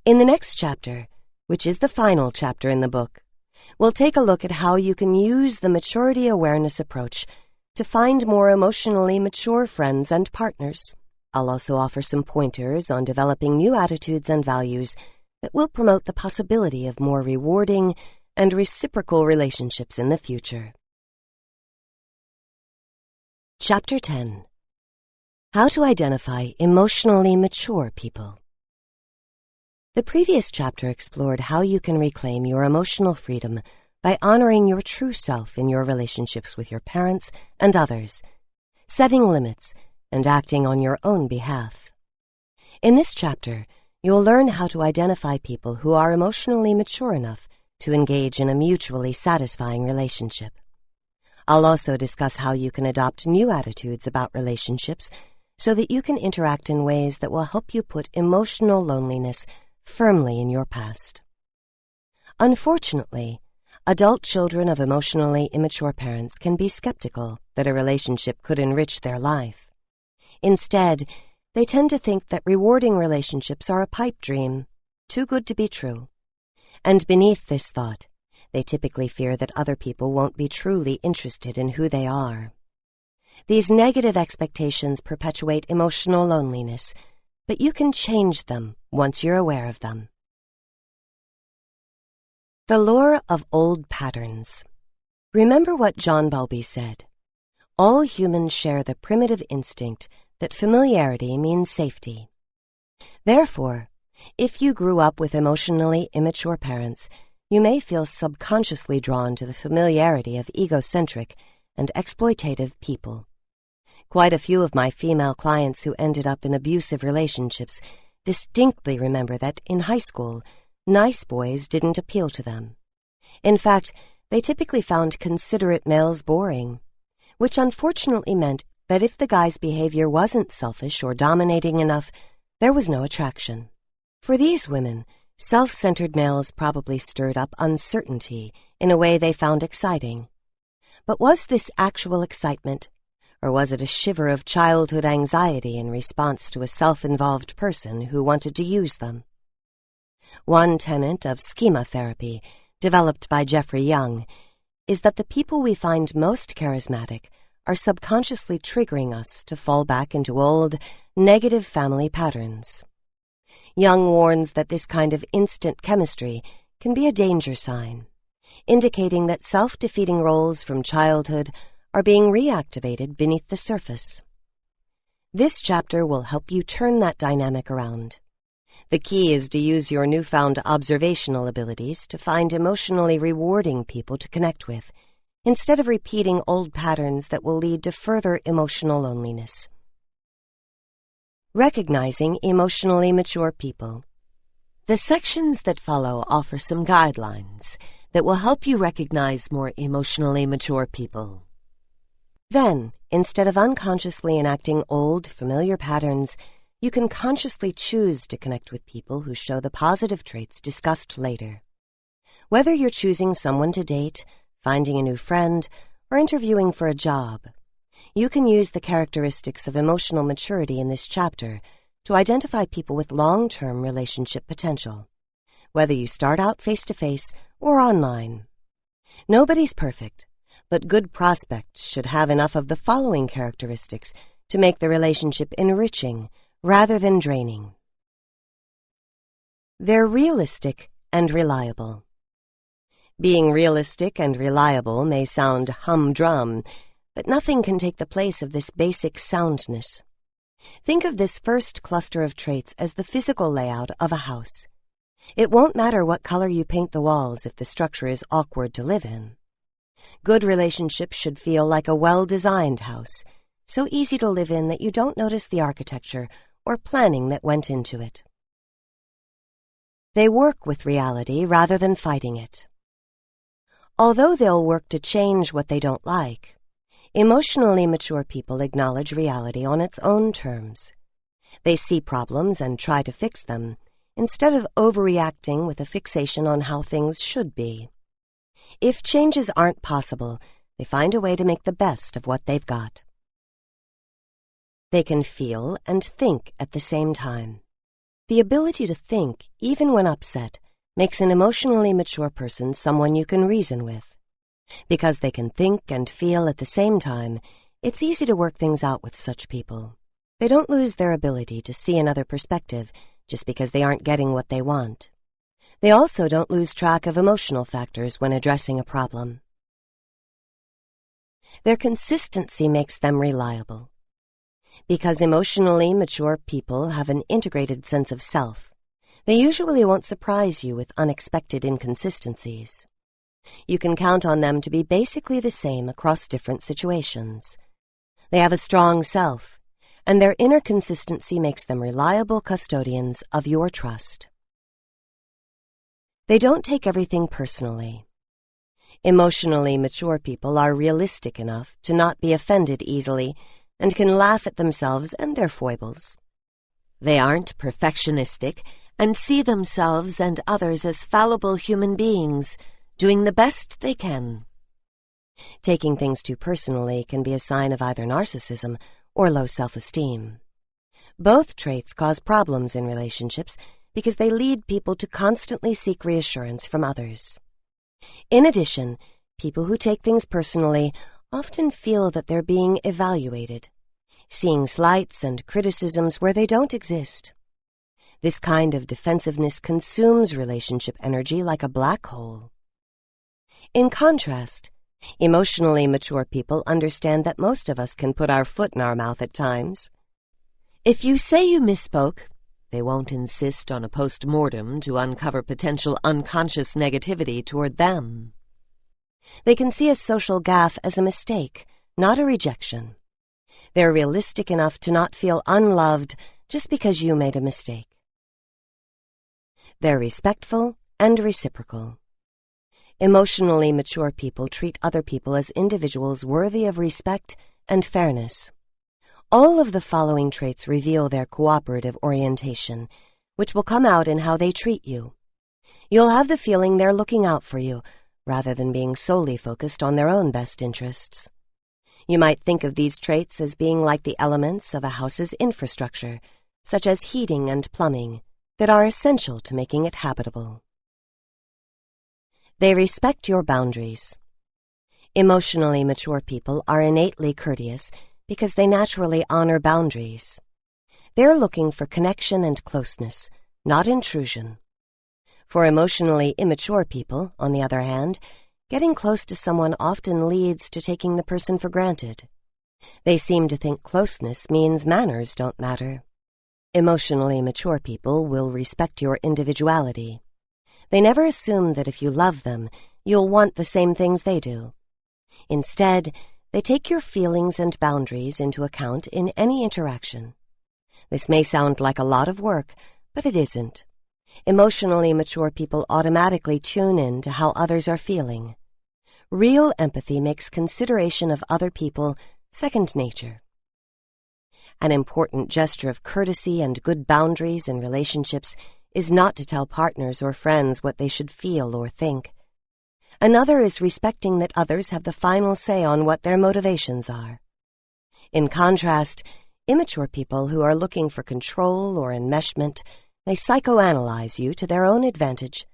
In the next chapter, which is the final chapter in the book, we'll take a look at how you can use the maturity awareness approach to find more emotionally mature friends and partners. I'll also offer some pointers on developing new attitudes and values that will promote the possibility of more rewarding and reciprocal relationships in the future. Chapter 10. How to Identify Emotionally Mature People. The previous chapter explored how you can reclaim your emotional freedom by honoring your true self in your relationships with your parents and others, setting limits, and acting on your own behalf. In this chapter, you'll learn how to identify people who are emotionally mature enough to engage in a mutually satisfying relationship. I'll also discuss how you can adopt new attitudes about relationships so that you can interact in ways that will help you put emotional loneliness firmly in your past. Unfortunately, adult children of emotionally immature parents can be skeptical that a relationship could enrich their life. Instead, they tend to think that rewarding relationships are a pipe dream, too good to be true. And beneath this thought, they typically fear that other people won't be truly interested in who they are. These negative expectations perpetuate emotional loneliness, but you can change them once you're aware of them. The lure of old patterns. Remember what John Bowlby said. All humans share the primitive instinct that familiarity means safety. Therefore, if you grew up with emotionally immature parents, you may feel subconsciously drawn to the familiarity of egocentric and exploitative people. Quite a few of my female clients who ended up in abusive relationships distinctly remember that in high school, nice boys didn't appeal to them. In fact, they typically found considerate males boring, which unfortunately meant that if the guy's behavior wasn't selfish or dominating enough, there was no attraction. For these women, self-centered males probably stirred up uncertainty in a way they found exciting. But was this actual excitement, or was it a shiver of childhood anxiety in response to a self-involved person who wanted to use them? One tenet of schema therapy, developed by Jeffrey Young, is that the people we find most charismatic are subconsciously triggering us to fall back into old, negative family patterns. Young warns that this kind of instant chemistry can be a danger sign, indicating that self-defeating roles from childhood are being reactivated beneath the surface. This chapter will help you turn that dynamic around. The key is to use your newfound observational abilities to find emotionally rewarding people to connect with, instead of repeating old patterns that will lead to further emotional loneliness. Recognizing emotionally mature people. The sections that follow offer some guidelines that will help you recognize more emotionally mature people. Then, instead of unconsciously enacting old, familiar patterns, you can consciously choose to connect with people who show the positive traits discussed later. Whether you're choosing someone to date, finding a new friend, or interviewing for a job, you can use the characteristics of emotional maturity in this chapter to identify people with long-term relationship potential, whether you start out face-to-face or online. Nobody's perfect, but good prospects should have enough of the following characteristics to make the relationship enriching rather than draining. They're realistic and reliable. Being realistic and reliable may sound humdrum, but nothing can take the place of this basic soundness. Think of this first cluster of traits as the physical layout of a house. It won't matter what color you paint the walls if the structure is awkward to live in. Good relationships should feel like a well-designed house, so easy to live in that you don't notice the architecture or planning that went into it. They work with reality rather than fighting it. Although they'll work to change what they don't like, emotionally mature people acknowledge reality on its own terms. They see problems and try to fix them, instead of overreacting with a fixation on how things should be. If changes aren't possible, they find a way to make the best of what they've got. They can feel and think at the same time. The ability to think, even when upset, makes an emotionally mature person someone you can reason with. Because they can think and feel at the same time, it's easy to work things out with such people. They don't lose their ability to see another perspective just because they aren't getting what they want. They also don't lose track of emotional factors when addressing a problem. Their consistency makes them reliable. Because emotionally mature people have an integrated sense of self, they usually won't surprise you with unexpected inconsistencies. You can count on them to be basically the same across different situations. They have a strong self, and their inner consistency makes them reliable custodians of your trust. They don't take everything personally. Emotionally mature people are realistic enough to not be offended easily and can laugh at themselves and their foibles. They aren't perfectionistic and see themselves and others as fallible human beings, doing the best they can. Taking things too personally can be a sign of either narcissism or low self-esteem. Both traits cause problems in relationships because they lead people to constantly seek reassurance from others. In addition, people who take things personally often feel that they're being evaluated, seeing slights and criticisms where they don't exist. This kind of defensiveness consumes relationship energy like a black hole. In contrast, emotionally mature people understand that most of us can put our foot in our mouth at times. If you say you misspoke, they won't insist on a post-mortem to uncover potential unconscious negativity toward them. They can see a social gaffe as a mistake, not a rejection. They're realistic enough to not feel unloved just because you made a mistake. They're respectful and reciprocal. Emotionally mature people treat other people as individuals worthy of respect and fairness. All of the following traits reveal their cooperative orientation, which will come out in how they treat you. You'll have the feeling they're looking out for you, rather than being solely focused on their own best interests. You might think of these traits as being like the elements of a house's infrastructure, such as heating and plumbing, that are essential to making it habitable. They respect your boundaries. Emotionally mature people are innately courteous because they naturally honor boundaries. They're looking for connection and closeness, not intrusion. For emotionally immature people, on the other hand, getting close to someone often leads to taking the person for granted. They seem to think closeness means manners don't matter. Emotionally mature people will respect your individuality. They never assume that if you love them, you'll want the same things they do. Instead, they take your feelings and boundaries into account in any interaction. This may sound like a lot of work, but it isn't. Emotionally mature people automatically tune in to how others are feeling. Real empathy makes consideration of other people second nature. An important gesture of courtesy and good boundaries in relationships is not to tell partners or friends what they should feel or think. Another is respecting that others have the final say on what their motivations are. In contrast, immature people who are looking for control or enmeshment may psychoanalyze you to their own advantage,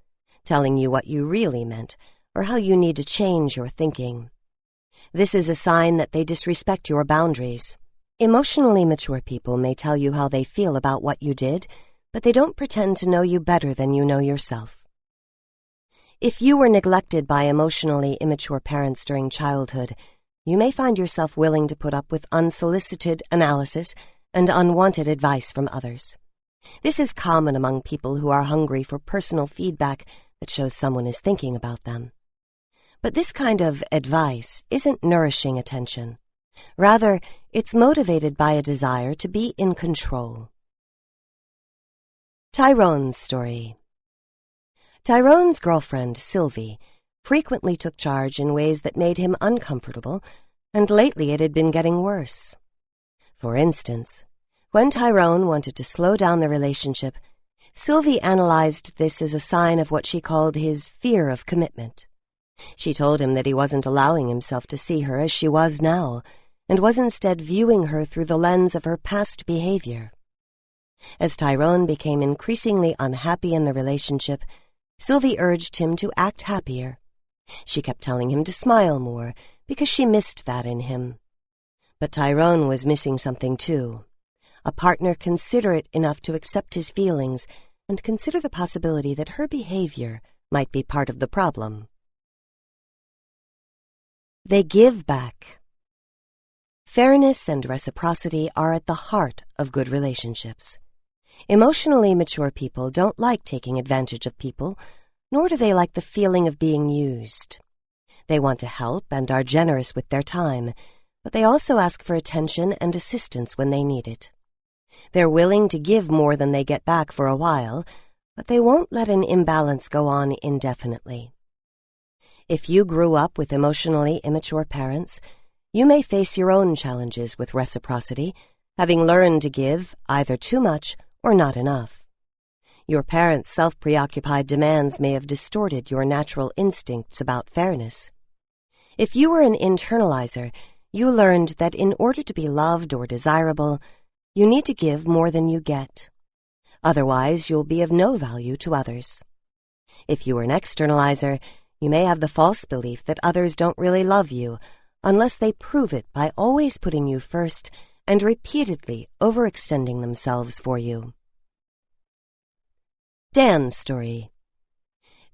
telling you what you really meant or how you need to change your thinking. This is a sign that they disrespect your boundaries. Emotionally mature people may tell you how they feel about what you did, but they don't pretend to know you better than you know yourself. If you were neglected by emotionally immature parents during childhood, you may find yourself willing to put up with unsolicited analysis and unwanted advice from others. This is common among people who are hungry for personal feedback that shows someone is thinking about them. But this kind of advice isn't nourishing attention. Rather, it's motivated by a desire to be in control. Tyrone's story. Tyrone's girlfriend, Sylvie, frequently took charge in ways that made him uncomfortable, and lately it had been getting worse. For instance, when Tyrone wanted to slow down the relationship, Sylvie analyzed this as a sign of what she called his fear of commitment. She told him that he wasn't allowing himself to see her as she was now, and was instead viewing her through the lens of her past behavior. As Tyrone became increasingly unhappy in the relationship, Sylvie urged him to act happier. She kept telling him to smile more, because she missed that in him. But Tyrone was missing something too. A partner considerate enough to accept his feelings and consider the possibility that her behavior might be part of the problem. They give back. Fairness and reciprocity are at the heart of good relationships. Emotionally mature people don't like taking advantage of people, nor do they like the feeling of being used. They want to help and are generous with their time, but they also ask for attention and assistance when they need it. They're willing to give more than they get back for a while, but they won't let an imbalance go on indefinitely. If you grew up with emotionally immature parents, you may face your own challenges with reciprocity, having learned to give either too much or not enough. Your parents' self-preoccupied demands may have distorted your natural instincts about fairness. If you were an internalizer, you learned that in order to be loved or desirable, you need to give more than you get. Otherwise, you'll be of no value to others. If you were an externalizer, you may have the false belief that others don't really love you unless they prove it by always putting you first and repeatedly overextending themselves for you. Dan's story.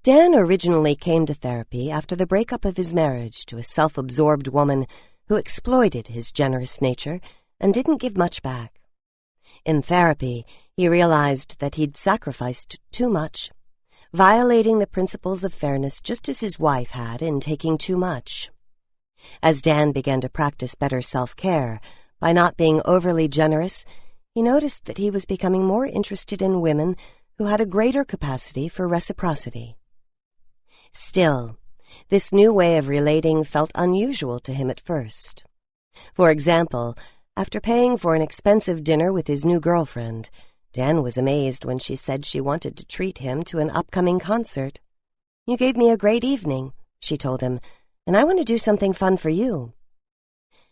Dan originally came to therapy after the breakup of his marriage to a self-absorbed woman who exploited his generous nature and didn't give much back. In therapy, he realized that he'd sacrificed too much, violating the principles of fairness just as his wife had in taking too much. As Dan began to practice better self-care by not being overly generous, he noticed that he was becoming more interested in women who had a greater capacity for reciprocity. Still, this new way of relating felt unusual to him at first. For example, after paying for an expensive dinner with his new girlfriend, Dan was amazed when she said she wanted to treat him to an upcoming concert. "You gave me a great evening," she told him, "and I want to do something fun for you."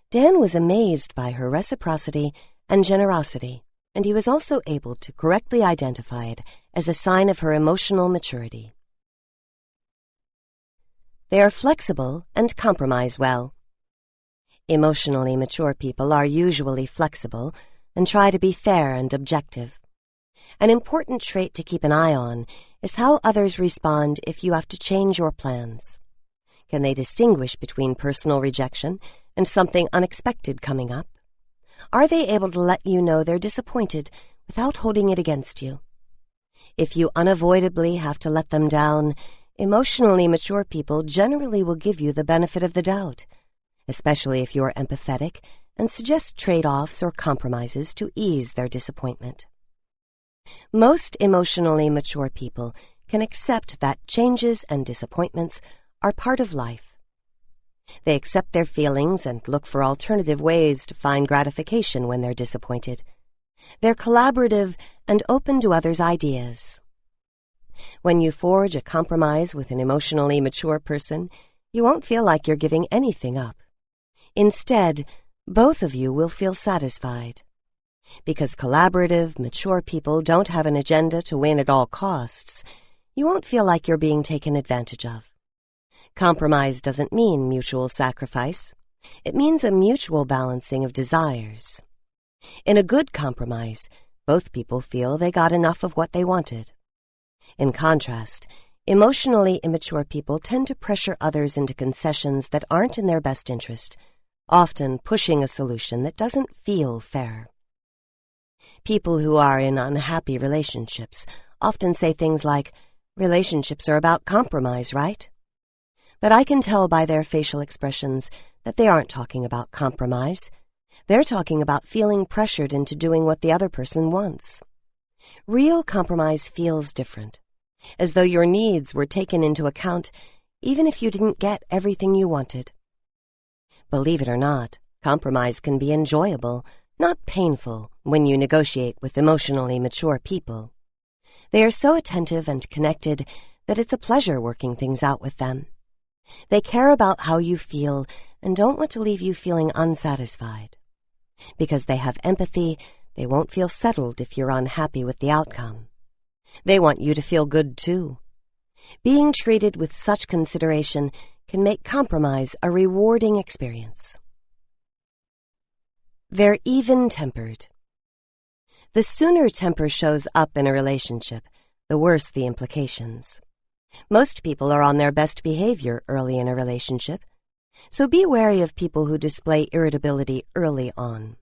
Dan was amazed by her reciprocity and generosity, and he was also able to correctly identify it as a sign of her emotional maturity. They are flexible and compromise well. Emotionally mature people are usually flexible and try to be fair and objective. An important trait to keep an eye on is how others respond if you have to change your plans. Can they distinguish between personal rejection and something unexpected coming up? Are they able to let you know they're disappointed without holding it against you? If you unavoidably have to let them down, emotionally mature people generally will give you the benefit of the doubt, especially if you are empathetic and suggest trade-offs or compromises to ease their disappointment. Most emotionally mature people can accept that changes and disappointments are part of life. They accept their feelings and look for alternative ways to find gratification when they're disappointed. They're collaborative and open to others' ideas. When you forge a compromise with an emotionally mature person, you won't feel like you're giving anything up. Instead, both of you will feel satisfied. Because collaborative, mature people don't have an agenda to win at all costs, you won't feel like you're being taken advantage of. Compromise doesn't mean mutual sacrifice. It means a mutual balancing of desires. In a good compromise, both people feel they got enough of what they wanted. In contrast, emotionally immature people tend to pressure others into concessions that aren't in their best interest, often pushing a solution that doesn't feel fair. People who are in unhappy relationships often say things like, "Relationships are about compromise, right?" But I can tell by their facial expressions that they aren't talking about compromise. They're talking about feeling pressured into doing what the other person wants. Real compromise feels different, as though your needs were taken into account even if you didn't get everything you wanted. Believe it or not, compromise can be enjoyable, not painful, when you negotiate with emotionally mature people. They are so attentive and connected that it's a pleasure working things out with them. They care about how you feel and don't want to leave you feeling unsatisfied. Because they have empathy, They won't feel settled if you're unhappy with the outcome. They want you to feel good, too. Being treated with such consideration can make compromise a rewarding experience. They're even-tempered. The sooner temper shows up in a relationship, the worse the implications. Most people are on their best behavior early in a relationship, so be wary of people who display irritability early on.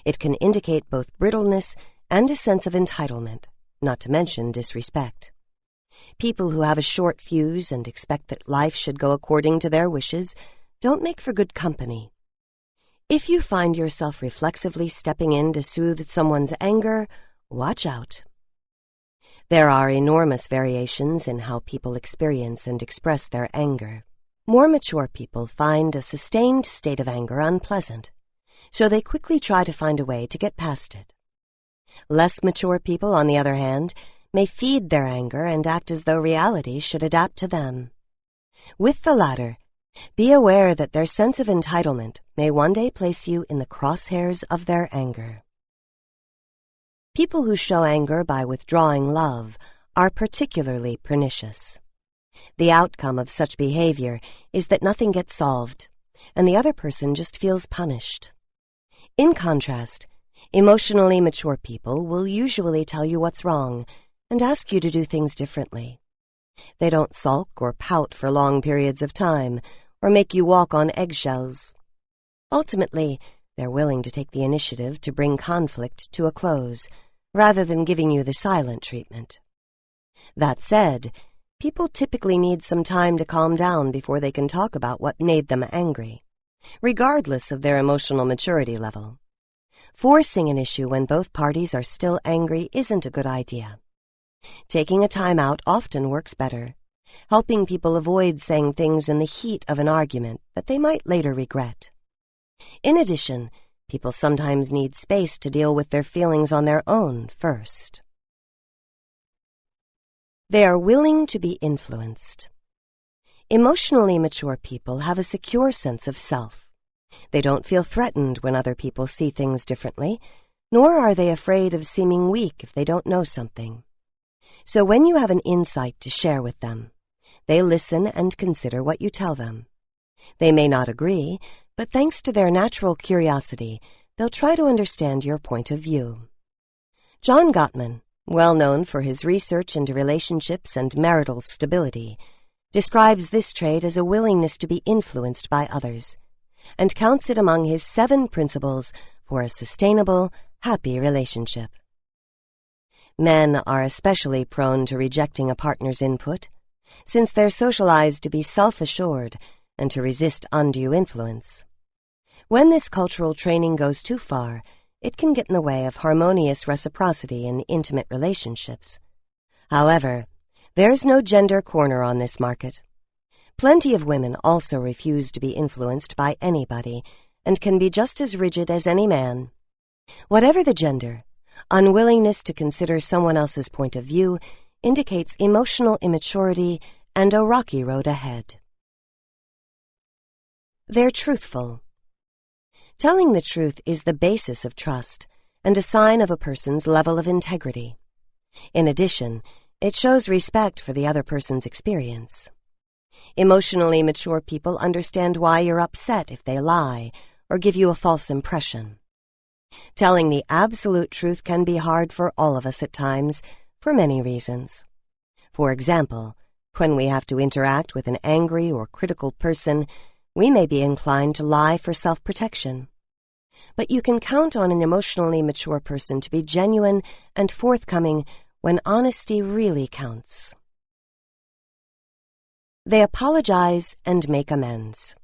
It can indicate both brittleness and a sense of entitlement, not to mention disrespect. People who have a short fuse and expect that life should go according to their wishes don't make for good company. If you find yourself reflexively stepping in to soothe someone's anger, watch out. There are enormous variations in how people experience and express their anger. More mature people find a sustained state of anger unpleasant, so they quickly try to find a way to get past it. Less mature people, on the other hand, may feed their anger and act as though reality should adapt to them. With the latter, be aware that their sense of entitlement may one day place you in the crosshairs of their anger. People who show anger by withdrawing love are particularly pernicious. The outcome of such behavior is that nothing gets solved, and the other person just feels punished. In contrast, emotionally mature people will usually tell you what's wrong and ask you to do things differently. They don't sulk or pout for long periods of time or make you walk on eggshells. Ultimately, they're willing to take the initiative to bring conflict to a close, rather than giving you the silent treatment. That said, people typically need some time to calm down before they can talk about what made them angry, regardless of their emotional maturity level. Forcing an issue when both parties are still angry isn't a good idea. Taking a time out often works better, helping people avoid saying things in the heat of an argument that they might later regret. In addition, people sometimes need space to deal with their feelings on their own first. They are willing to be influenced. Emotionally mature people have a secure sense of self. They don't feel threatened when other people see things differently, nor are they afraid of seeming weak if they don't know something. So when you have an insight to share with them, they listen and consider what you tell them. They may not agree, but thanks to their natural curiosity, they'll try to understand your point of view. John Gottman, well known for his research into relationships and marital stability, describes this trait as a willingness to be influenced by others, and counts it among his 7 principles for a sustainable, happy relationship. Men are especially prone to rejecting a partner's input, since they're socialized to be self-assured and to resist undue influence. When this cultural training goes too far, it can get in the way of harmonious reciprocity in intimate relationships. However, there's no gender corner on this market. Plenty of women also refuse to be influenced by anybody and can be just as rigid as any man. Whatever the gender, unwillingness to consider someone else's point of view indicates emotional immaturity and a rocky road ahead. They're truthful. Telling the truth is the basis of trust and a sign of a person's level of integrity. In addition, it shows respect for the other person's experience. Emotionally mature people understand why you're upset if they lie or give you a false impression. Telling the absolute truth can be hard for all of us at times, for many reasons. For example, when we have to interact with an angry or critical person, we may be inclined to lie for self-protection. But you can count on an emotionally mature person to be genuine and forthcoming when honesty really counts. They apologize and make amends.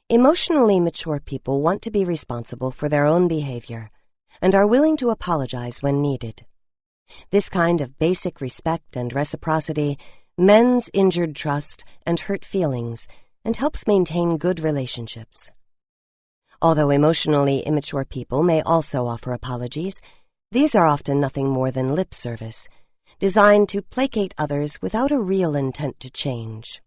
Emotionally mature people want to be responsible for their own behavior and are willing to apologize when needed. This kind of basic respect and reciprocity mends injured trust and hurt feelings and helps maintain good relationships. Although emotionally immature people may also offer apologies, these are often nothing more than lip service, designed to placate others without a real intent to change.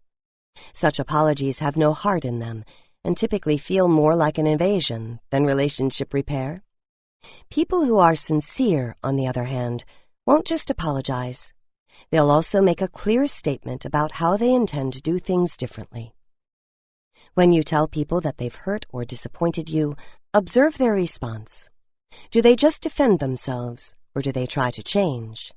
Such apologies have no heart in them and typically feel more like an invasion than relationship repair. People who are sincere, on the other hand, won't just apologize. They'll also make a clear statement about how they intend to do things differently. When you tell people that they've hurt or disappointed you, observe their response. Do they just defend themselves, or do they try to change?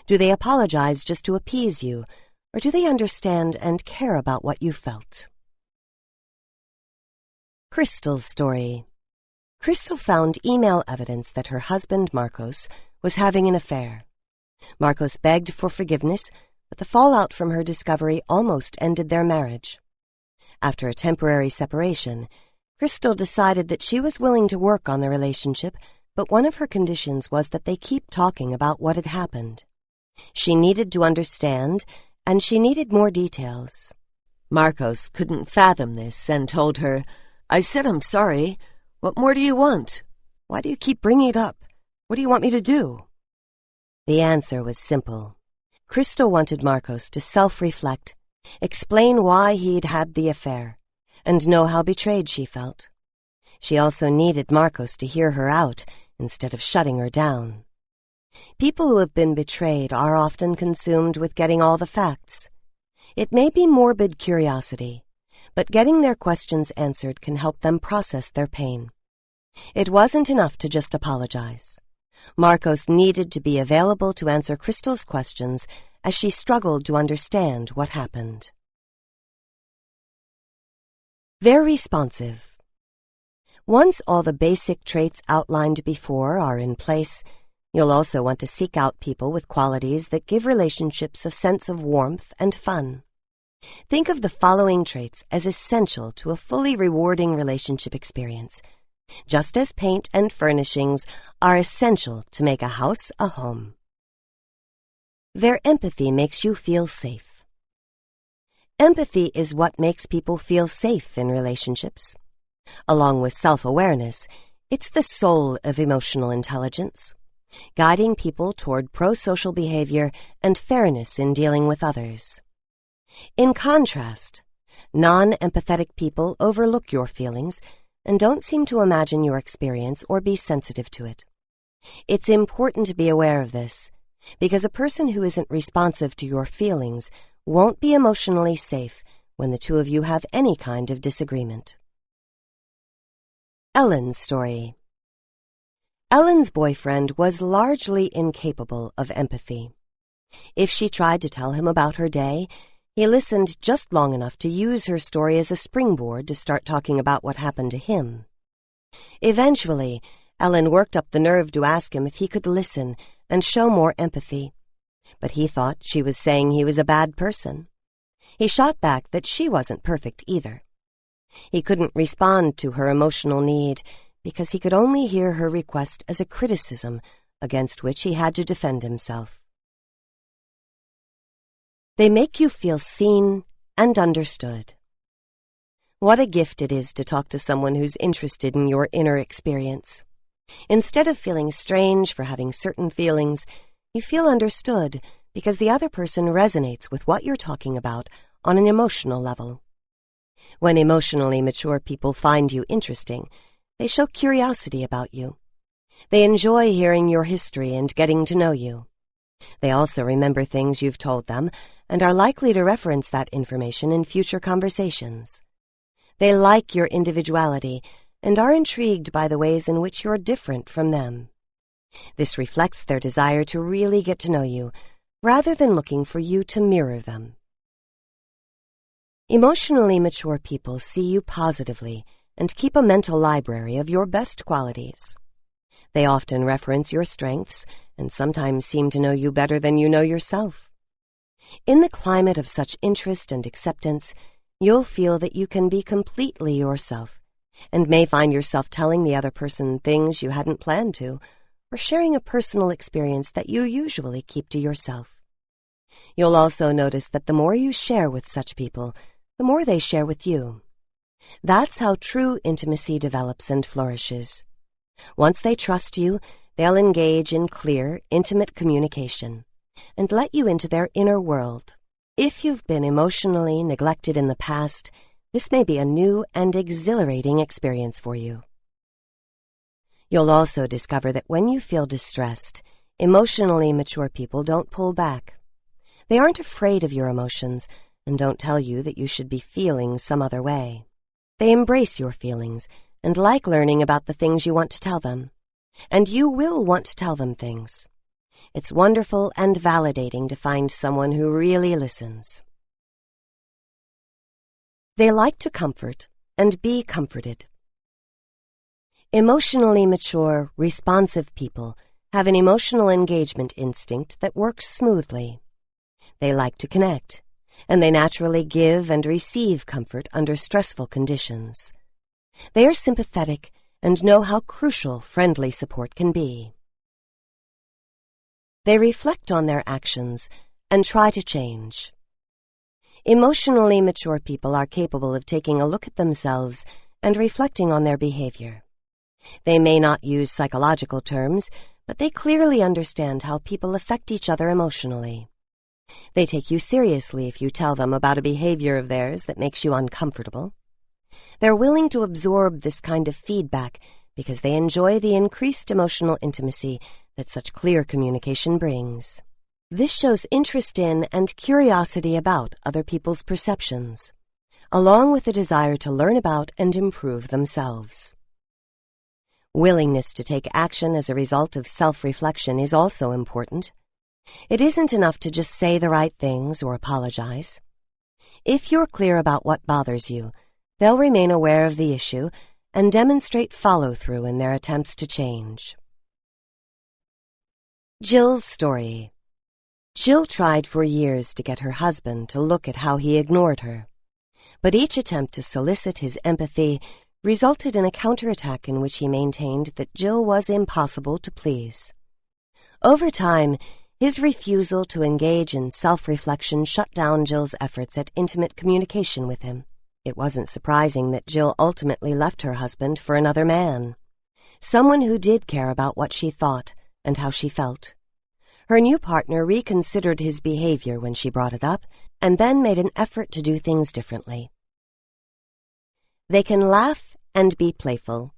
Do they apologize just to appease you, or do they understand and care about what you felt? Crystal's story. Crystal found email evidence that her husband, Marcos, was having an affair. Marcos begged for forgiveness, but the fallout from her discovery almost ended their marriage. After a temporary separation, Crystal decided that she was willing to work on the relationship, but one of her conditions was that they keep talking about what had happened. She needed to understand, and she needed more details. Marcos couldn't fathom this and told her, "I said I'm sorry. What more do you want? Why do you keep bringing it up? What do you want me to do?" The answer was simple. Crystal wanted Marcos to self-reflect, explain why he'd had the affair, and know how betrayed she felt. She also needed Marcos to hear her out instead of shutting her down. People who have been betrayed are often consumed with getting all the facts. It may be morbid curiosity, but getting their questions answered can help them process their pain. It wasn't enough to just apologize. Marcos needed to be available to answer Crystal's questions as she struggled to understand what happened. They're responsive. Once all the basic traits outlined before are in place, you'll also want to seek out people with qualities that give relationships a sense of warmth and fun. Think of the following traits as essential to a fully rewarding relationship experience, just as paint and furnishings are essential to make a house a home. Their empathy makes you feel safe. Empathy is what makes people feel safe in relationships. Along with self-awareness, it's the soul of emotional intelligence, guiding people toward pro-social behavior and fairness in dealing with others. In contrast, non-empathetic people overlook your feelings and don't seem to imagine your experience or be sensitive to it. It's important to be aware of this, because a person who isn't responsive to your feelings won't be emotionally safe when the two of you have any kind of disagreement. Ellen's story. Ellen's boyfriend was largely incapable of empathy. If she tried to tell him about her day, he listened just long enough to use her story as a springboard to start talking about what happened to him. Eventually, Ellen worked up the nerve to ask him if he could listen and show more empathy, but he thought she was saying he was a bad person. He shot back that she wasn't perfect either. He couldn't respond to her emotional need because he could only hear her request as a criticism against which he had to defend himself. They make you feel seen and understood. What a gift it is to talk to someone who's interested in your inner experience. Instead of feeling strange for having certain feelings, you feel understood because the other person resonates with what you're talking about on an emotional level. When emotionally mature people find you interesting, they show curiosity about you. They enjoy hearing your history and getting to know you. They also remember things you've told them and are likely to reference that information in future conversations. They like your individuality and are intrigued by the ways in which you're different from them. This reflects their desire to really get to know you, rather than looking for you to mirror them. Emotionally mature people see you positively and keep a mental library of your best qualities. They often reference your strengths and sometimes seem to know you better than you know yourself. In the climate of such interest and acceptance, you'll feel that you can be completely yourself and may find yourself telling the other person things you hadn't planned to, or sharing a personal experience that you usually keep to yourself. You'll also notice that the more you share with such people, the more they share with you. That's how true intimacy develops and flourishes. Once they trust you, they'll engage in clear, intimate communication and let you into their inner world. If you've been emotionally neglected in the past, this may be a new and exhilarating experience for you. You'll also discover that when you feel distressed, emotionally mature people don't pull back. They aren't afraid of your emotions and don't tell you that you should be feeling some other way. They embrace your feelings and like learning about the things you want to tell them. And you will want to tell them things. It's wonderful and validating to find someone who really listens. They like to comfort and be comforted. Emotionally mature, responsive people have an emotional engagement instinct that works smoothly. They like to connect, and they naturally give and receive comfort under stressful conditions. They are sympathetic and know how crucial friendly support can be. They reflect on their actions and try to change. Emotionally mature people are capable of taking a look at themselves and reflecting on their behavior. They may not use psychological terms, but they clearly understand how people affect each other emotionally. They take you seriously if you tell them about a behavior of theirs that makes you uncomfortable. They're willing to absorb this kind of feedback because they enjoy the increased emotional intimacy that such clear communication brings. This shows interest in and curiosity about other people's perceptions, along with a desire to learn about and improve themselves. Willingness to take action as a result of self-reflection is also important. It isn't enough to just say the right things or apologize. If you're clear about what bothers you, they'll remain aware of the issue and demonstrate follow-through in their attempts to change. Jill's story. Jill tried for years to get her husband to look at how he ignored her, but each attempt to solicit his empathy resulted in a counterattack in which he maintained that Jill was impossible to please. Over time, his refusal to engage in self-reflection shut down Jill's efforts at intimate communication with him. It wasn't surprising that Jill ultimately left her husband for another man, someone who did care about what she thought and how she felt. Her new partner reconsidered his behavior when she brought it up and then made an effort to do things differently. They can laugh and be playful.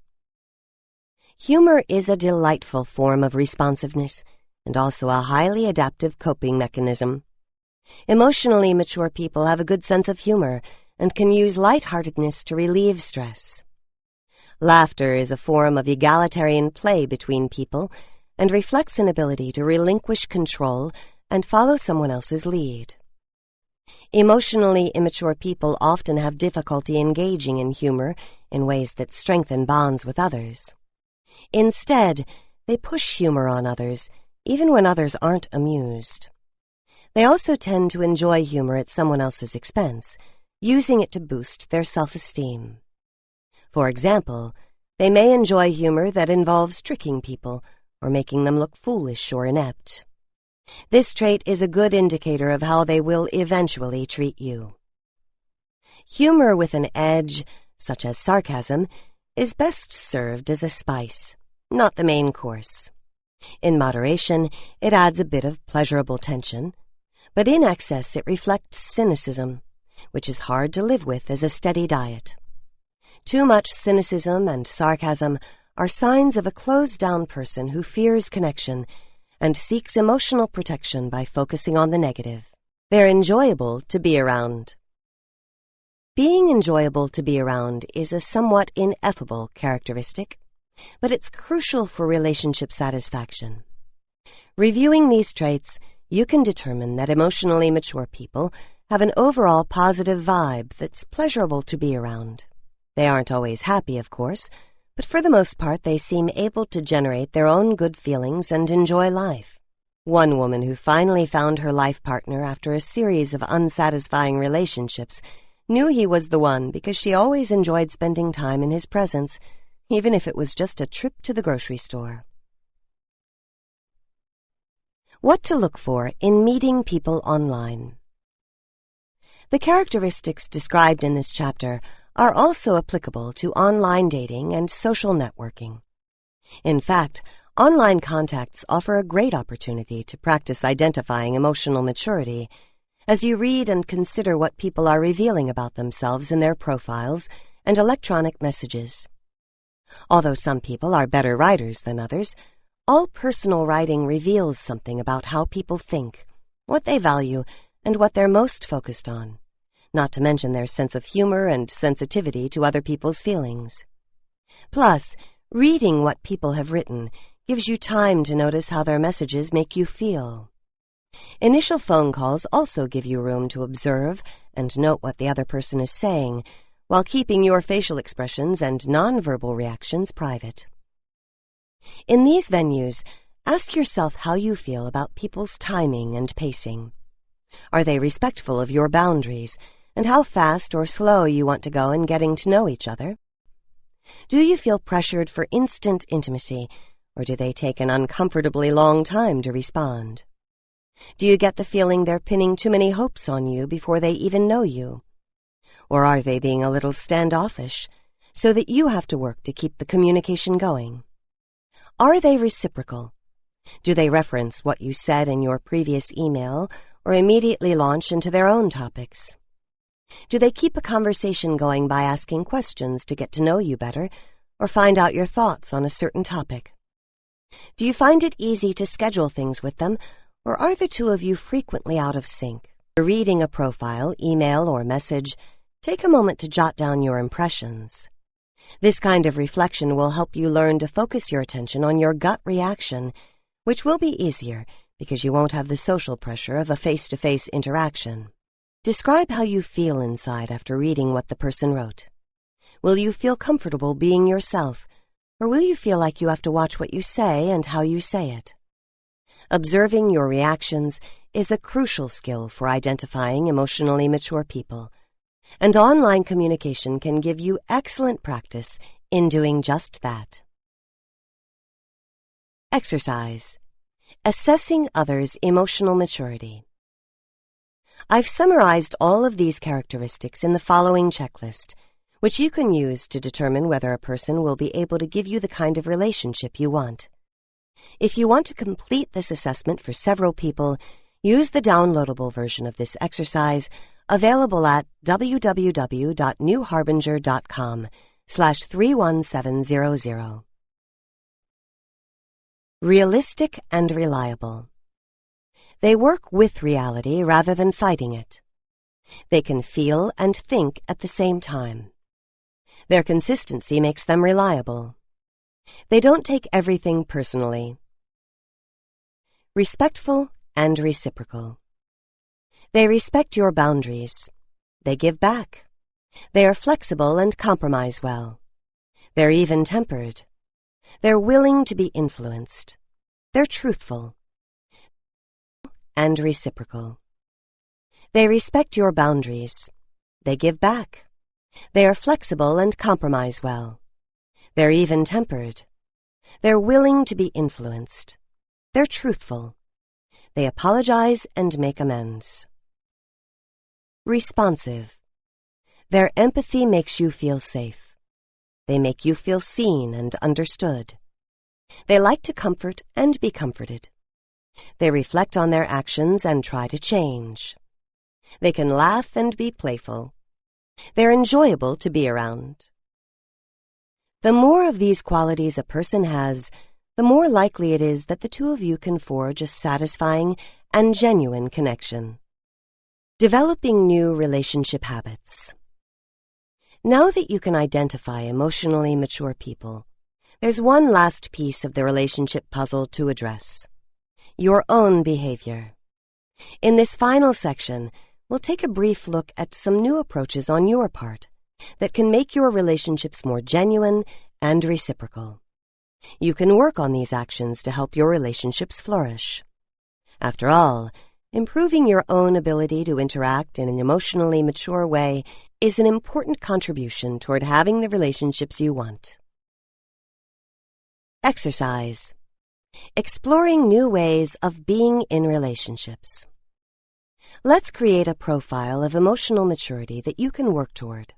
Humor is a delightful form of responsiveness and also a highly adaptive coping mechanism. Emotionally mature people have a good sense of humor and can use lightheartedness to relieve stress. Laughter is a form of egalitarian play between people and reflects an ability to relinquish control and follow someone else's lead. Emotionally immature people often have difficulty engaging in humor in ways that strengthen bonds with others. Instead, they push humor on others, even when others aren't amused. They also tend to enjoy humor at someone else's expense, using it to boost their self-esteem. For example, they may enjoy humor that involves tricking people or making them look foolish or inept. This trait is a good indicator of how they will eventually treat you. Humor with an edge, such as sarcasm, is best served as a spice, not the main course. In moderation, it adds a bit of pleasurable tension, but in excess it reflects cynicism, which is hard to live with as a steady diet. Too much cynicism and sarcasm are signs of a closed-down person who fears connection and seeks emotional protection by focusing on the negative. They're enjoyable to be around. Being enjoyable to be around is a somewhat ineffable characteristic, but it's crucial for relationship satisfaction. Reviewing these traits, you can determine that emotionally mature people have an overall positive vibe that's pleasurable to be around. They aren't always happy, of course, but for the most part they seem able to generate their own good feelings and enjoy life. One woman who finally found her life partner after a series of unsatisfying relationships knew he was the one because she always enjoyed spending time in his presence, even if it was just a trip to the grocery store. What to look for in meeting people online. The characteristics described in this chapter are also applicable to online dating and social networking. In fact, online contacts offer a great opportunity to practice identifying emotional maturity as you read and consider what people are revealing about themselves in their profiles and electronic messages. Although some people are better writers than others, all personal writing reveals something about how people think, what they value, and what they're most focused on, not to mention their sense of humor and sensitivity to other people's feelings. Plus, reading what people have written gives you time to notice how their messages make you feel. Initial phone calls also give you room to observe and note what the other person is saying, while keeping your facial expressions and nonverbal reactions private. In these venues, ask yourself how you feel about people's timing and pacing. Are they respectful of your boundaries, and how fast or slow you want to go in getting to know each other? Do you feel pressured for instant intimacy, or do they take an uncomfortably long time to respond? Do you get the feeling they're pinning too many hopes on you before they even know you? Or are they being a little standoffish, so that you have to work to keep the communication going? Are they reciprocal? Do they reference what you said in your previous email or immediately launch into their own topics? Do they keep a conversation going by asking questions to get to know you better or find out your thoughts on a certain topic? Do you find it easy to schedule things with them, or are the two of you frequently out of sync? Reading a profile, email, or message, take a moment to jot down your impressions. This kind of reflection will help you learn to focus your attention on your gut reaction, which will be easier because you won't have the social pressure of a face-to-face interaction. Describe how you feel inside after reading what the person wrote. Will you feel comfortable being yourself, or will you feel like you have to watch what you say and how you say it? Observing your reactions is a crucial skill for identifying emotionally mature people, and online communication can give you excellent practice in doing just that. Exercise. Assessing others' emotional maturity. I've summarized all of these characteristics in the following checklist, which you can use to determine whether a person will be able to give you the kind of relationship you want. If you want to complete this assessment for several people, use the downloadable version of this exercise available at www.newharbinger.com/31700. Realistic and reliable. They work with reality rather than fighting it. They can feel and think at the same time. Their consistency makes them reliable. They don't take everything personally. Respectful and reciprocal. They respect your boundaries. They give back. They are flexible and compromise well. They're even-tempered. They're willing to be influenced. They're truthful and reciprocal. They respect your boundaries. They give back. They are flexible and compromise well. They're even-tempered. They're willing to be influenced. They're truthful. They apologize and make amends. Responsive. Their empathy makes you feel safe. They make you feel seen and understood. They like to comfort and be comforted. They reflect on their actions and try to change. They can laugh and be playful. They're enjoyable to be around. The more of these qualities a person has, the more likely it is that the two of you can forge a satisfying and genuine connection. Developing new relationship habits. Now that you can identify emotionally mature people, there's one last piece of the relationship puzzle to address: your own behavior. In this final section, we'll take a brief look at some new approaches on your part that can make your relationships more genuine and reciprocal. You can work on these actions to help your relationships flourish. After all, improving your own ability to interact in an emotionally mature way is an important contribution toward having the relationships you want. Exercise. Exploring new ways of being in relationships. Let's create a profile of emotional maturity that you can work toward.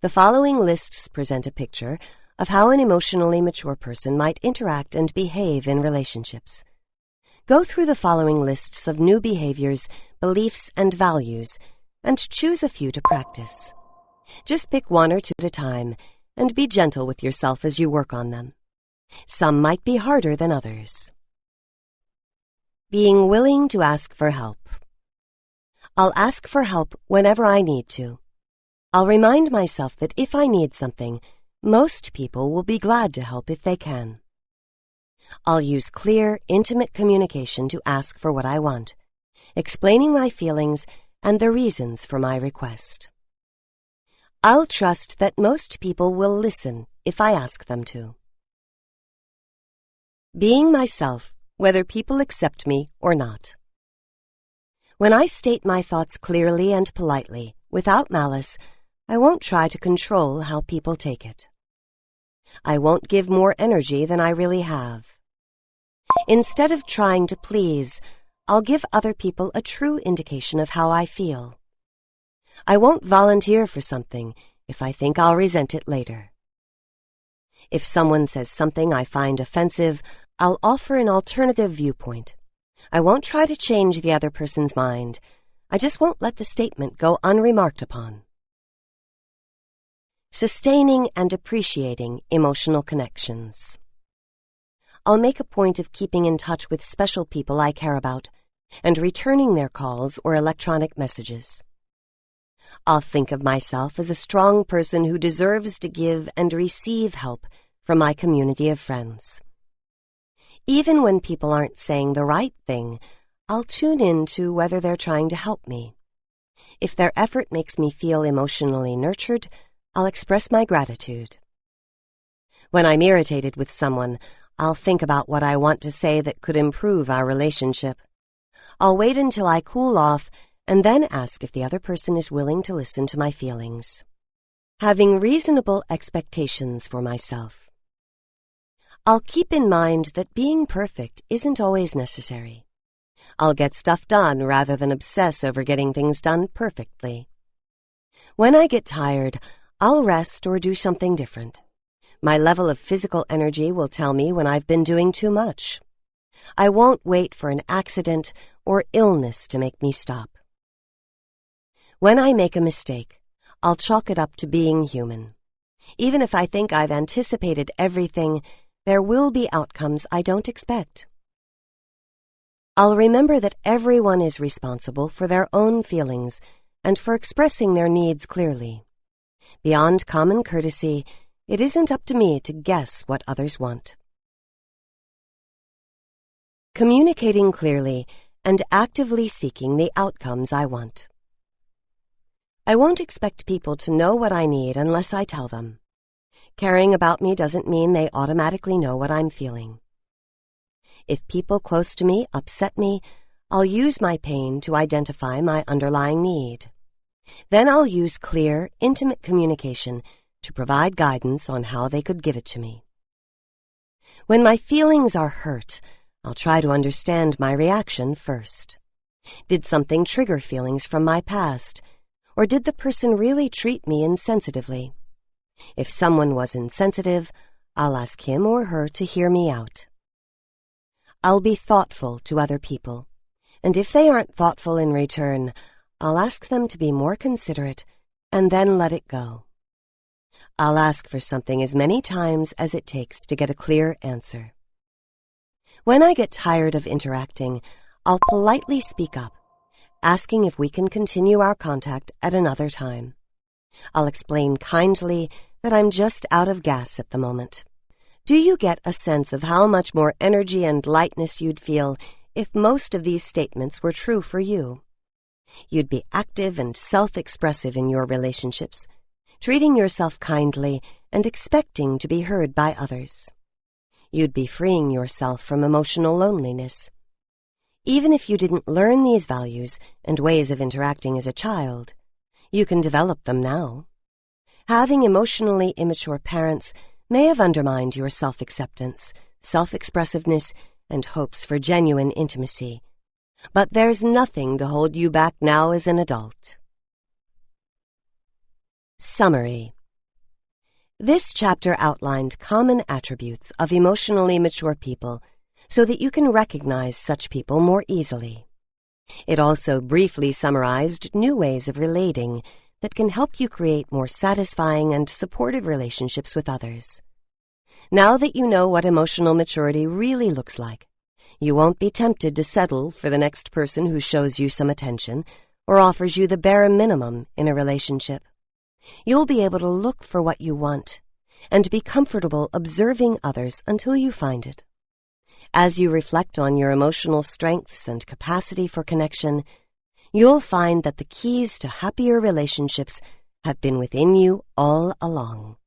The following lists present a picture of how an emotionally mature person might interact and behave in relationships. Go through the following lists of new behaviors, beliefs, and values, and choose a few to practice. Just pick one or two at a time, and be gentle with yourself as you work on them. Some might be harder than others. Being willing to ask for help. I'll ask for help whenever I need to. I'll remind myself that if I need something, most people will be glad to help if they can. I'll use clear, intimate communication to ask for what I want, explaining my feelings and the reasons for my request. I'll trust that most people will listen if I ask them to. Being myself, whether people accept me or not. When I state my thoughts clearly and politely, without malice, I won't try to control how people take it. I won't give more energy than I really have. Instead of trying to please, I'll give other people a true indication of how I feel. I won't volunteer for something if I think I'll resent it later. If someone says something I find offensive, I'll offer an alternative viewpoint. I won't try to change the other person's mind. I just won't let the statement go unremarked upon. Sustaining and appreciating emotional connections. I'll make a point of keeping in touch with special people I care about and returning their calls or electronic messages. I'll think of myself as a strong person who deserves to give and receive help from my community of friends. Even when people aren't saying the right thing, I'll tune in to whether they're trying to help me. If their effort makes me feel emotionally nurtured, I'll express my gratitude. When I'm irritated with someone, I'll think about what I want to say that could improve our relationship. I'll wait until I cool off and then ask if the other person is willing to listen to my feelings. Having reasonable expectations for myself. I'll keep in mind that being perfect isn't always necessary. I'll get stuff done rather than obsess over getting things done perfectly. When I get tired, I'll rest or do something different. My level of physical energy will tell me when I've been doing too much. I won't wait for an accident or illness to make me stop. When I make a mistake, I'll chalk it up to being human. Even if I think I've anticipated everything, there will be outcomes I don't expect. I'll remember that everyone is responsible for their own feelings and for expressing their needs clearly. Beyond common courtesy, it isn't up to me to guess what others want. Communicating clearly and actively seeking the outcomes I want. I won't expect people to know what I need unless I tell them. Caring about me doesn't mean they automatically know what I'm feeling. If people close to me upset me, I'll use my pain to identify my underlying need. Then I'll use clear, intimate communication to provide guidance on how they could give it to me. When my feelings are hurt, I'll try to understand my reaction first. Did something trigger feelings from my past, or did the person really treat me insensitively? If someone was insensitive, I'll ask him or her to hear me out. I'll be thoughtful to other people, and if they aren't thoughtful in return, I'll ask them to be more considerate and then let it go. I'll ask for something as many times as it takes to get a clear answer. When I get tired of interacting, I'll politely speak up, asking if we can continue our contact at another time. I'll explain kindly that I'm just out of gas at the moment. Do you get a sense of how much more energy and lightness you'd feel if most of these statements were true for you? You'd be active and self-expressive in your relationships, treating yourself kindly and expecting to be heard by others. You'd be freeing yourself from emotional loneliness. Even if you didn't learn these values and ways of interacting as a child, you can develop them now. Having emotionally immature parents may have undermined your self-acceptance, self-expressiveness, and hopes for genuine intimacy. But there's nothing to hold you back now as an adult. Summary. This chapter outlined common attributes of emotionally mature people so that you can recognize such people more easily. It also briefly summarized new ways of relating that can help you create more satisfying and supportive relationships with others. Now that you know what emotional maturity really looks like, you won't be tempted to settle for the next person who shows you some attention or offers you the bare minimum in a relationship. You'll be able to look for what you want and be comfortable observing others until you find it. As you reflect on your emotional strengths and capacity for connection, you'll find that the keys to happier relationships have been within you all along.